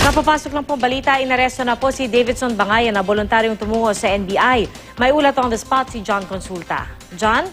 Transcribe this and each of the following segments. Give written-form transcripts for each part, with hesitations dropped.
Kapapasok lang pong balita, inaresto na po si Davidson Bangayan na voluntaryong tumungo sa NBI. May ulat on the spot si John Consulta. John?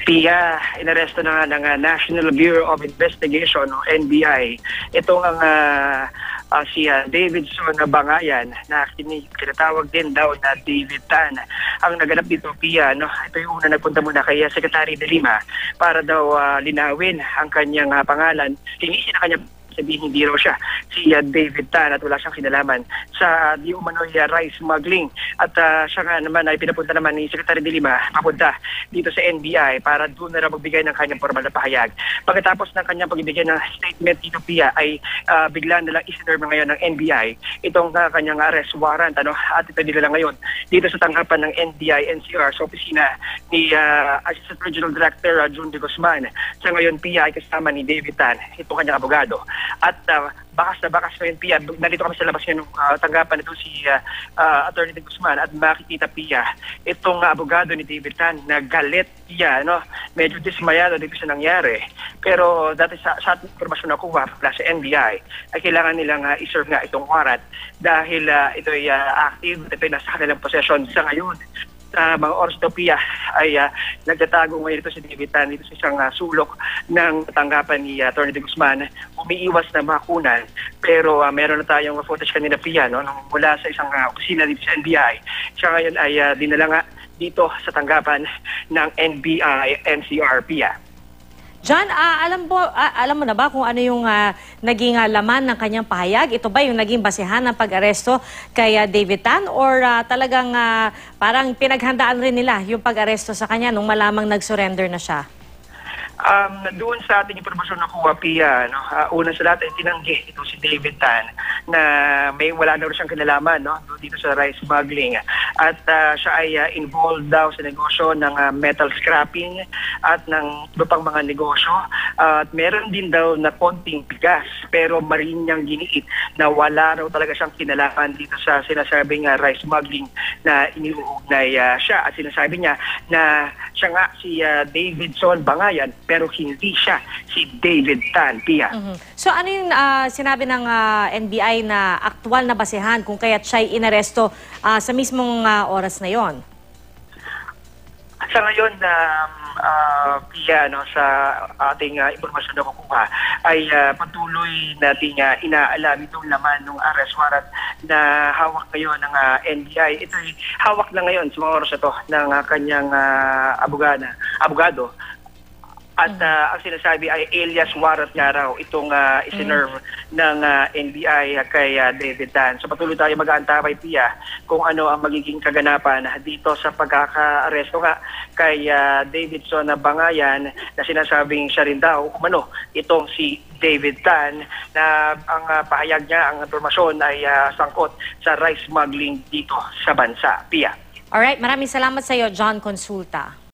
Pia, inaresto na nga ng National Bureau of Investigation o NBI. Itong ang si Davidson Bangayan na kinatawag din daw na David Tan. Ang naganap dito, Pia, ito yung una nagpunta muna kay Secretary de Lima para daw linawin ang kanyang pangalan. Tinisi na kanya sabihin hindi raw siya si David Tan at wala siyang kinalaman sa di umano'y rice smuggling. At siya nga naman ay pinapunta naman ni Secretary de Lima papunta dito sa NBI para doon na raw magbigay ng kanyang formal na pahayag. Pagkatapos ng kanyang pagbibigay ng statement dito, Pia, ay bigla na lang isinerve ngayon ng NBI itong kanyang arrest warrant. At ito nila ngayon dito sa tanggapan ng NBI NCR sa opisina ni Assistant Regional Director June de Guzman. Sa ngayon, Pia, ay kasama ni David Tan, itong kanyang abogado. At bakas na bakas ngayon, Pia, nandito kami sa labas ngayon ng tanggapan ito si Attorney de Guzman at makikita, Pia, itong abogado ni David Tan na galit, Pia, medyo dismayado dito sa nangyari. Pero dati sa ating informasyon na kuha mula sa NBI ay kailangan nilang iserve nga itong warrant dahil ito ay active, ito ay nasa kanilang possession sa ngayon. Mga oras daw, Pia, ay nagtatago ngayon ito si David Tan dito sa isang sulok ng tanggapan ni Atty. de Guzman. Umiiwas na makunan pero meron na tayong footage kanina, Pia, mula sa isang opisina dito sa NBI. Siya ngayon ay dinala nga dito sa tanggapan ng NBI NCR, Pia. John, alam mo na ba kung ano yung naging laman ng kanyang pahayag? Ito ba yung naging basehan ng pag-aresto kay David Tan or talagang parang pinaghandaan rin nila yung pag-aresto sa kanya nung malamang nag-surrender na siya? Doon sa ating impormasyon na kuha, Pia, una sa lahat ay tinanggi ito si David Tan na wala na rin siyang kinalaman dito sa rice smuggling. At siya ay involved daw sa negosyo ng metal scrapping at ng iba pang mga negosyo. At meron din daw na konting bigas pero marin niyang giniit na wala raw talaga siyang kinalaman dito sa sinasabing rice smuggling na iniuugnay siya. At sinasabi niya na siya nga si Davidson Bangayan pero hindi siya si David Tan, Pia. So ano yung sinabi ng NBI na aktual na basehan kung kaya't siya'y inaresto sa mismong oras na yon? Sa ngayon, Pia, sa ating impormasyon na kukuha, ay patuloy nating inaalam itong laman ng arrest warrant na hawak ngayon ng NBI. Ito ay hawak na ngayon sa mga oras ito ng kanyang abogado. At ang sinasabi ay alias warrant nga raw itong isinerve ng NBI kay David Tan. So patuloy tayo mag-aantabay, Pia, kung ano ang magiging kaganapan dito sa pagkaka-aresto nga kay Davidson Bangayan na sinasabing siya rin daw itong si David Tan na ang pahayag niya, ang impormasyon ay sangkot sa rice smuggling dito sa bansa, Pia. Alright, maraming salamat sa iyo, John Consulta.